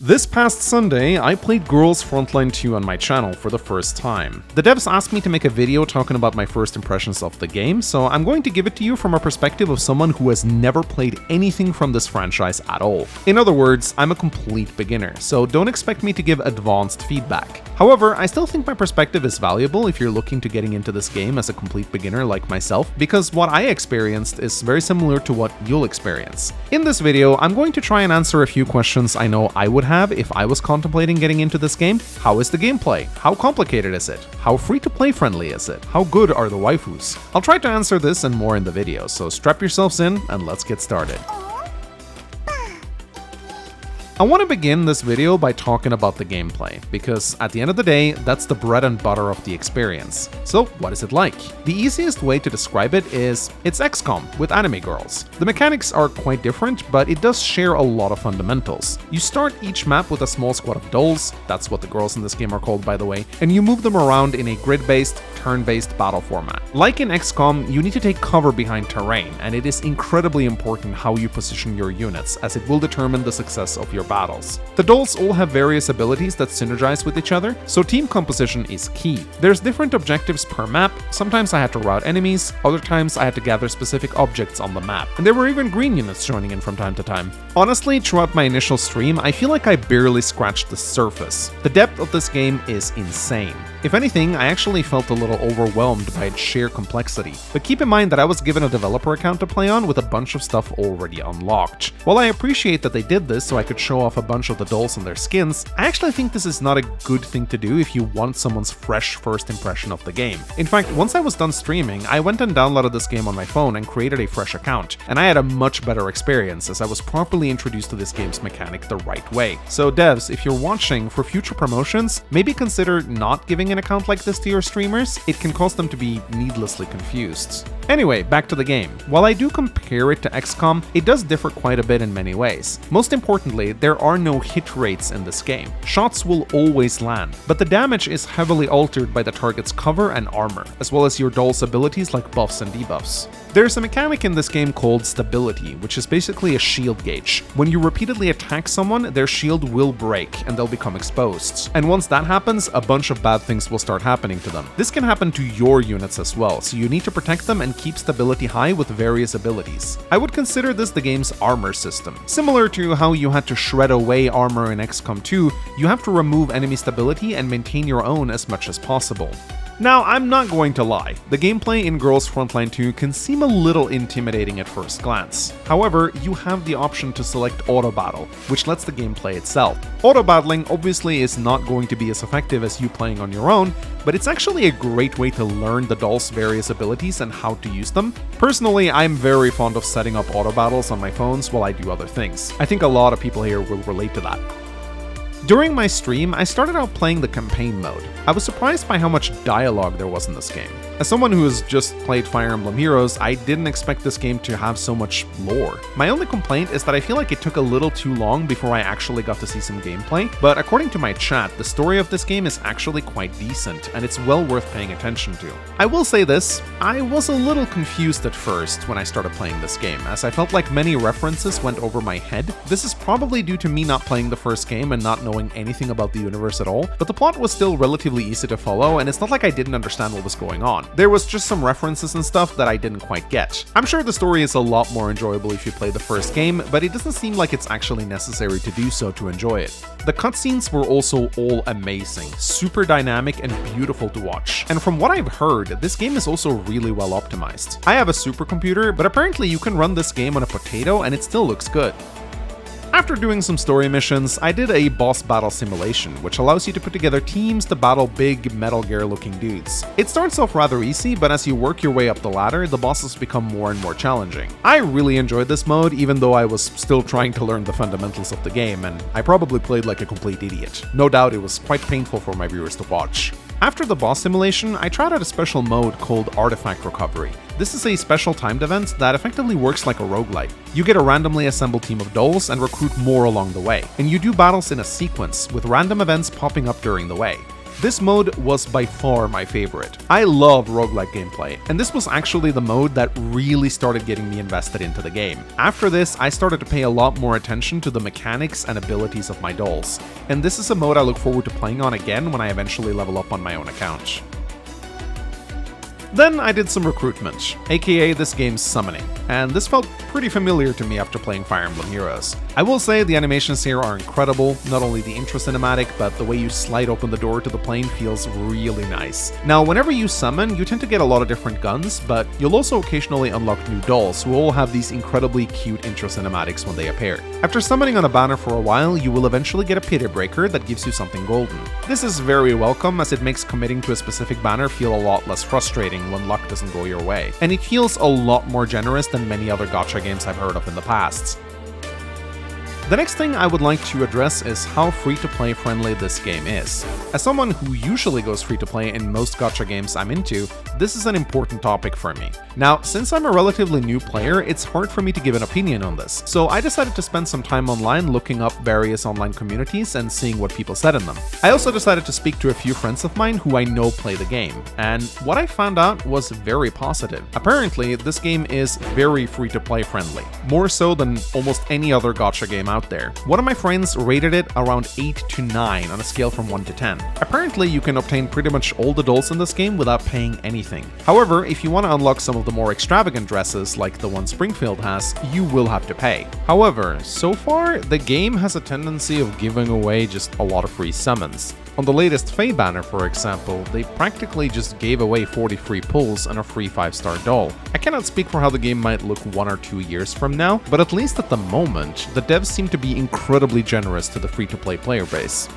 This past Sunday, I played Girls Frontline 2 on my channel for the first time. The devs asked me to make a video talking about my first impressions of the game, so I'm going to give it to you from a perspective of someone who has never played anything from this franchise at all. In other words, I'm a complete beginner, so don't expect me to give advanced feedback. However, I still think my perspective is valuable if you're looking to getting into this game as a complete beginner like myself, because what I experienced is very similar to what you'll experience. In this video, I'm going to try and answer a few questions I know I would have if I was contemplating getting into this game. How is the gameplay? How complicated is it? How free-to-play friendly is it? How good are the waifus? I'll try to answer this and more in the video, so strap yourselves in and let's get started. I want to begin this video by talking about the gameplay, because at the end of the day, that's the bread and butter of the experience. So what is it like? The easiest way to describe it is, it's XCOM with anime girls. The mechanics are quite different, but it does share a lot of fundamentals. You start each map with a small squad of dolls, that's what the girls in this game are called by the way, and you move them around in a grid-based, turn-based battle format. Like in XCOM, you need to take cover behind terrain, and it is incredibly important how you position your units, as it will determine the success of your battles. The dolls all have various abilities that synergize with each other, so team composition is key. There's different objectives per map. Sometimes I had to rout enemies, other times I had to gather specific objects on the map, and there were even green units joining in from time to time. Honestly, throughout my initial stream, I feel like I barely scratched the surface. The depth of this game is insane. If anything, I actually felt a little overwhelmed by its sheer complexity. But keep in mind that I was given a developer account to play on with a bunch of stuff already unlocked. While I appreciate that they did this so I could show off a bunch of the dolls and their skins, I actually think this is not a good thing to do if you want someone's fresh first impression of the game. In fact, once I was done streaming, I went and downloaded this game on my phone and created a fresh account, and I had a much better experience as I was properly introduced to this game's mechanic the right way. So devs, if you're watching, for future promotions, maybe consider not giving an account like this to your streamers. It can cause them to be needlessly confused. Anyway, back to the game. While I do compare it to XCOM, it does differ quite a bit in many ways. Most importantly, there are no hit rates in this game. Shots will always land, but the damage is heavily altered by the target's cover and armor, as well as your doll's abilities like buffs and debuffs. There's a mechanic in this game called stability, which is basically a shield gauge. When you repeatedly attack someone, their shield will break and they'll become exposed. And once that happens, a bunch of bad things will start happening to them. This can happen to your units as well, so you need to protect them and keep stability high with various abilities. I would consider this the game's armor system. Similar to how you had to shred away armor in XCOM 2, you have to remove enemy stability and maintain your own as much as possible. Now, I'm not going to lie, the gameplay in Girls Frontline 2 can seem a little intimidating at first glance. However, you have the option to select auto battle, which lets the game play itself. Auto battling obviously is not going to be as effective as you playing on your own, but it's actually a great way to learn the doll's various abilities and how to use them. Personally, I'm very fond of setting up auto battles on my phones while I do other things. I think a lot of people here will relate to that. During my stream, I started out playing the campaign mode. I was surprised by how much dialogue there was in this game. As someone who has just played Fire Emblem Heroes, I didn't expect this game to have so much lore. My only complaint is that I feel like it took a little too long before I actually got to see some gameplay, but according to my chat, the story of this game is actually quite decent, and it's well worth paying attention to. I will say this, I was a little confused at first when I started playing this game, as I felt like many references went over my head. This is probably due to me not playing the first game and not knowing anything about the universe at all, but the plot was still relatively easy to follow, and it's not like I didn't understand what was going on. There was just some references and stuff that I didn't quite get. I'm sure the story is a lot more enjoyable if you play the first game, but it doesn't seem like it's actually necessary to do so to enjoy it. The cutscenes were also all amazing, super dynamic and beautiful to watch. And from what I've heard, this game is also really well optimized. I have a supercomputer, but apparently you can run this game on a potato and it still looks good. After doing some story missions, I did a boss battle simulation, which allows you to put together teams to battle big Metal Gear looking dudes. It starts off rather easy, but as you work your way up the ladder, the bosses become more and more challenging. I really enjoyed this mode, even though I was still trying to learn the fundamentals of the game, and I probably played like a complete idiot. No doubt it was quite painful for my viewers to watch. After the boss simulation, I tried out a special mode called Artifact Recovery. This is a special timed event that effectively works like a roguelite. You get a randomly assembled team of dolls and recruit more along the way, and you do battles in a sequence, with random events popping up during the way. This mode was by far my favorite. I love roguelike gameplay, and this was actually the mode that really started getting me invested into the game. After this, I started to pay a lot more attention to the mechanics and abilities of my dolls, and this is a mode I look forward to playing on again when I eventually level up on my own account. Then I did some recruitment, aka this game's summoning, and this felt pretty familiar to me after playing Fire Emblem Heroes. I will say the animations here are incredible, not only the intro cinematic, but the way you slide open the door to the plane feels really nice. Now, whenever you summon, you tend to get a lot of different guns, but you'll also occasionally unlock new dolls who all have these incredibly cute intro cinematics when they appear. After summoning on a banner for a while, you will eventually get a pity breaker that gives you something golden. This is very welcome as it makes committing to a specific banner feel a lot less frustrating when luck doesn't go your way, and it feels a lot more generous than many other gacha games I've heard of in the past. The next thing I would like to address is how free-to-play friendly this game is. As someone who usually goes free-to-play in most gacha games I'm into, this is an important topic for me. Now, since I'm a relatively new player, it's hard for me to give an opinion on this, so I decided to spend some time online looking up various online communities and seeing what people said in them. I also decided to speak to a few friends of mine who I know play the game, and what I found out was very positive. Apparently, this game is very free-to-play friendly, more so than almost any other gacha game out there. One of my friends rated it around 8 to 9 on a scale from 1 to 10. Apparently, you can obtain pretty much all the dolls in this game without paying anything. However, if you want to unlock some of the more extravagant dresses like the one Springfield has, you will have to pay. However, so far, the game has a tendency of giving away just a lot of free summons. On the latest Fae banner, for example, they practically just gave away 40 free pulls and a free 5-star doll. I cannot speak for how the game might look 1 or 2 years from now, but at least at the moment, the devs seem to be incredibly generous to the free-to-play player base.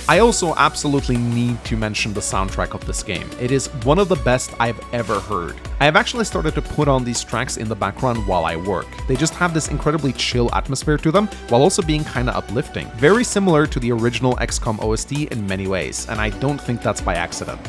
I also absolutely need to mention the soundtrack of this game. It is one of the best I've ever heard. I have actually started to put on these tracks in the background while I work. They just have this incredibly chill atmosphere to them, while also being kinda uplifting. Very similar to the original XCOM OST in many ways, and I don't think that's by accident.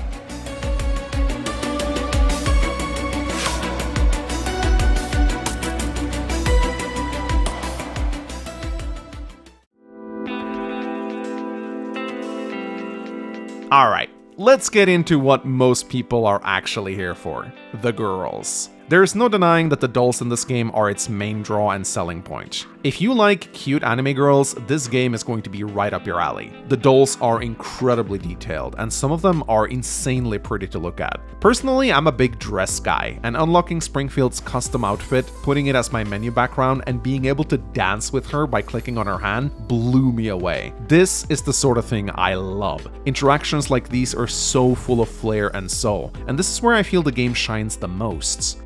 Alright, let's get into what most people are actually here for, the girls. There's no denying that the dolls in this game are its main draw and selling point. If you like cute anime girls, this game is going to be right up your alley. The dolls are incredibly detailed, and some of them are insanely pretty to look at. Personally, I'm a big dress guy, and unlocking Springfield's custom outfit, putting it as my menu background, and being able to dance with her by clicking on her hand blew me away. This is the sort of thing I love. Interactions like these are so full of flair and soul, and this is where I feel the game shines the most.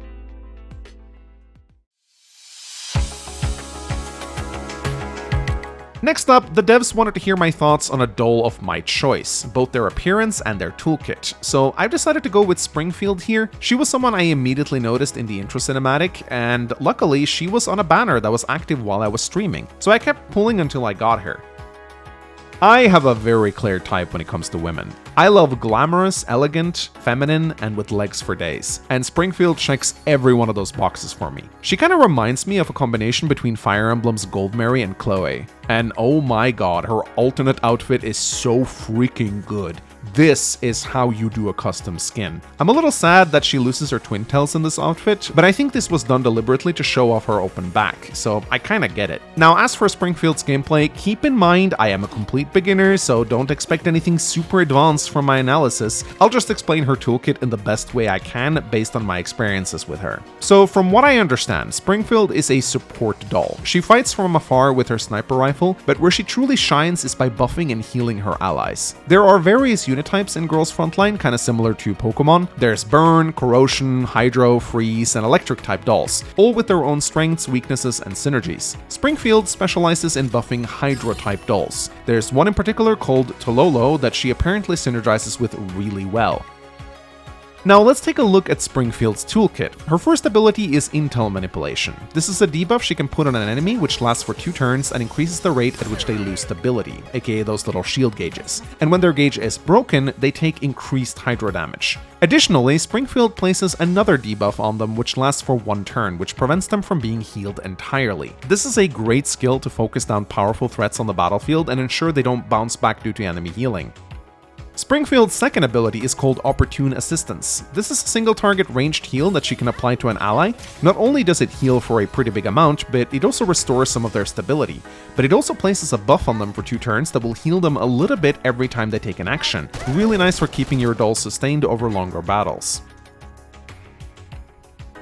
Next up, the devs wanted to hear my thoughts on a doll of my choice, both their appearance and their toolkit, so I've decided to go with Springfield here. She was someone I immediately noticed in the intro cinematic, and luckily she was on a banner that was active while I was streaming, so I kept pulling until I got her. I have a very clear type when it comes to women. I love glamorous, elegant, feminine, and with legs for days. And Springfield checks every one of those boxes for me. She kind of reminds me of a combination between Fire Emblem's Goldmary and Chloe. And oh my god, her alternate outfit is so freaking good. This is how you do a custom skin. I'm a little sad that she loses her twin tails in this outfit, but I think this was done deliberately to show off her open back, so I kinda get it. Now, as for Springfield's gameplay, keep in mind I am a complete beginner, so don't expect anything super advanced from my analysis. I'll just explain her toolkit in the best way I can based on my experiences with her. So from what I understand, Springfield is a support doll. She fights from afar with her sniper rifle, but where she truly shines is by buffing and healing her allies. There are various unit types in Girls Frontline, kinda similar to Pokemon. There's Burn, Corrosion, Hydro, Freeze, and Electric type dolls, all with their own strengths, weaknesses, and synergies. Springfield specializes in buffing Hydro type dolls. There's one in particular called Tololo that she apparently synergizes with really well. Now let's take a look at Springfield's toolkit. Her first ability is Intel Manipulation. This is a debuff she can put on an enemy which lasts for 2 turns and increases the rate at which they lose stability, aka those little shield gauges. And when their gauge is broken, they take increased hydro damage. Additionally, Springfield places another debuff on them which lasts for 1 turn, which prevents them from being healed entirely. This is a great skill to focus down powerful threats on the battlefield and ensure they don't bounce back due to enemy healing. Springfield's second ability is called Opportune Assistance. This is a single target ranged heal that she can apply to an ally. Not only does it heal for a pretty big amount, but it also restores some of their stability. But it also places a buff on them for 2 turns that will heal them a little bit every time they take an action. Really nice for keeping your dolls sustained over longer battles.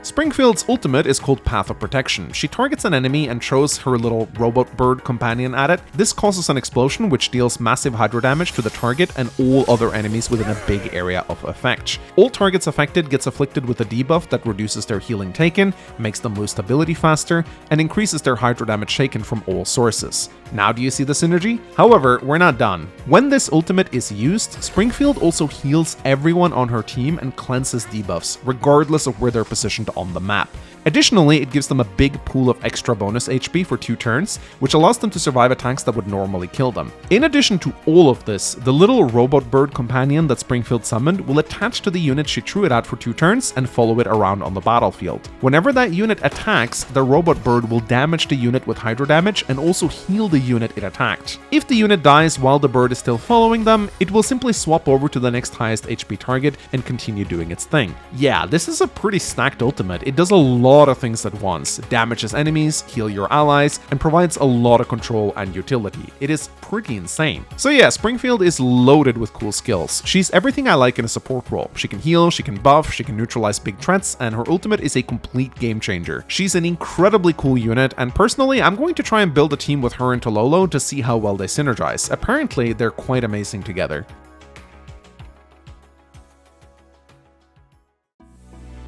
Springfield's ultimate is called Path of Protection. She targets an enemy and throws her little robot bird companion at it. This causes an explosion which deals massive hydro damage to the target and all other enemies within a big area of effect. All targets affected gets afflicted with a debuff that reduces their healing taken, makes them lose stability faster, and increases their hydro damage taken from all sources. Now do you see the synergy? However, we're not done. When this ultimate is used, Springfield also heals everyone on her team and cleanses debuffs, regardless of where they're positioned on the map. Additionally, it gives them a big pool of extra bonus HP for 2 turns, which allows them to survive attacks that would normally kill them. In addition to all of this, the little robot bird companion that Springfield summoned will attach to the unit she threw it at for 2 turns and follow it around on the battlefield. Whenever that unit attacks, the robot bird will damage the unit with hydro damage and also heal the unit it attacked. If the unit dies while the bird is still following them, it will simply swap over to the next highest HP target and continue doing its thing. Yeah, this is a pretty stacked ultimate. It does a lot of things at once, damages enemies, heal your allies, and provides a lot of control and utility. It is pretty insane. So yeah, Springfield is loaded with cool skills. She's everything I like in a support role. She can heal, she can buff, she can neutralize big threats, and her ultimate is a complete game changer. She's an incredibly cool unit, and personally, I'm going to try and build a team with her and Tololo to see how well they synergize. Apparently, they're quite amazing together.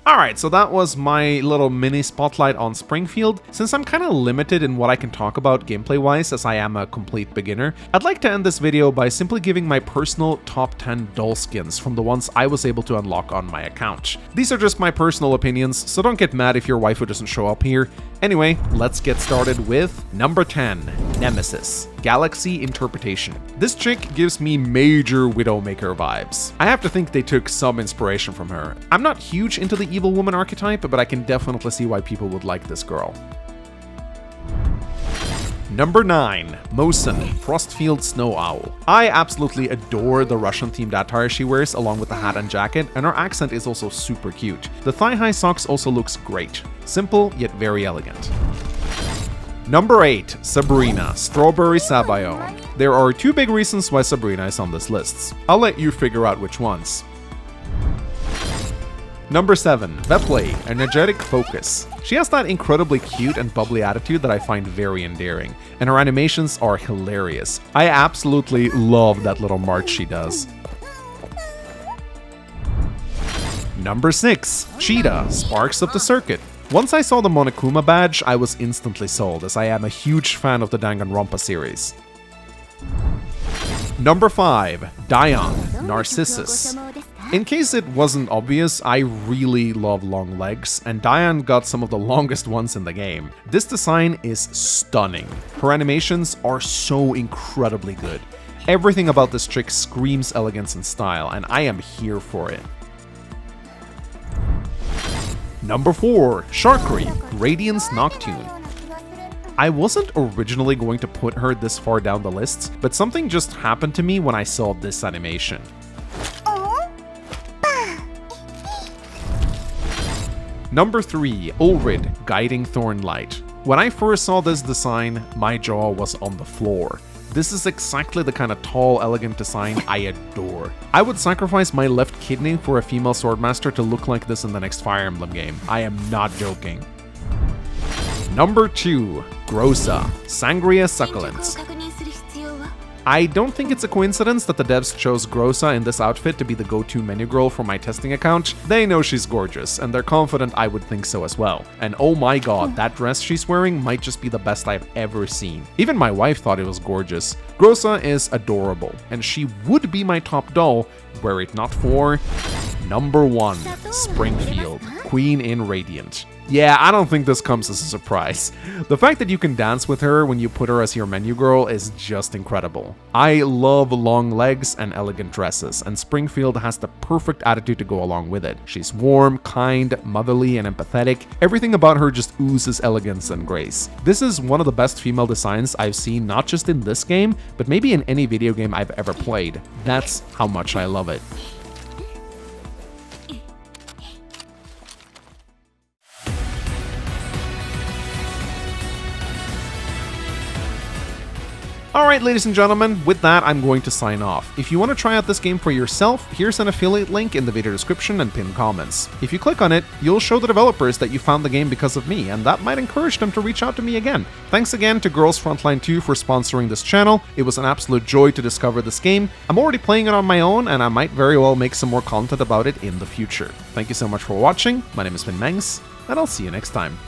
Alright, so that was my little mini spotlight on Springfield. Since I'm kind of limited in what I can talk about gameplay-wise as I am a complete beginner, I'd like to end this video by simply giving my personal top 10 doll skins from the ones I was able to unlock on my account. These are just my personal opinions, so don't get mad if your waifu doesn't show up here. Anyway, let's get started with number 10, Nemesis, Galaxy Interpretation. This chick gives me major Widowmaker vibes. I have to think they took some inspiration from her. I'm not huge into the evil woman archetype, but I can definitely see why people would like this girl. Number 9, Mosin, Frostfield Snow Owl. I absolutely adore the Russian-themed attire she wears along with the hat and jacket, and her accent is also super cute. The thigh-high socks also looks great. Simple, yet very elegant. Number 8, Sabrina, Strawberry Sabayon. There are 2 big reasons why Sabrina is on this list. I'll let you figure out which ones. Number 7, Veplay, Energetic Focus. She has that incredibly cute and bubbly attitude that I find very endearing, and her animations are hilarious. I absolutely love that little march she does. Number 6, Cheetah, Sparks of the Circuit. Once I saw the Monokuma badge, I was instantly sold, as I am a huge fan of the Danganronpa series. Number 5, Dion, Narcissus. In case it wasn't obvious, I really love long legs, and Dion got some of the longest ones in the game. This design is stunning. Her animations are so incredibly good. Everything about this chick screams elegance and style, and I am here for it. Number 4, Sharkry, Radiance Noctune. I wasn't originally going to put her this far down the list, but something just happened to me when I saw this animation. Number 3, Ulrid, Guiding Thornlight. When I first saw this design, my jaw was on the floor. This is exactly the kind of tall, elegant design I adore. I would sacrifice my left kidney for a female swordmaster to look like this in the next Fire Emblem game. I am not joking. Number 2, Grosa, Sangria Succulents. I don't think it's a coincidence that the devs chose Grosa in this outfit to be the go-to menu girl for my testing account. They know she's gorgeous, and they're confident I would think so as well. And oh my god, that dress she's wearing might just be the best I've ever seen. Even my wife thought it was gorgeous. Grosa is adorable, and she would be my top doll were it not for Number 1. Springfield, Queen in Radiant. Yeah, I don't think this comes as a surprise. The fact that you can dance with her when you put her as your menu girl is just incredible. I love long legs and elegant dresses, and Springfield has the perfect attitude to go along with it. She's warm, kind, motherly, and empathetic. Everything about her just oozes elegance and grace. This is one of the best female designs I've seen, not just in this game, but maybe in any video game I've ever played. That's how much I love it. Alright, ladies and gentlemen, with that, I'm going to sign off. If you want to try out this game for yourself, here's an affiliate link in the video description and pinned comments. If you click on it, you'll show the developers that you found the game because of me, and that might encourage them to reach out to me again. Thanks again to Girls Frontline 2 for sponsoring this channel. It was an absolute joy to discover this game. I'm already playing it on my own, and I might very well make some more content about it in the future. Thank you so much for watching. My name has been Mangs, and I'll see you next time.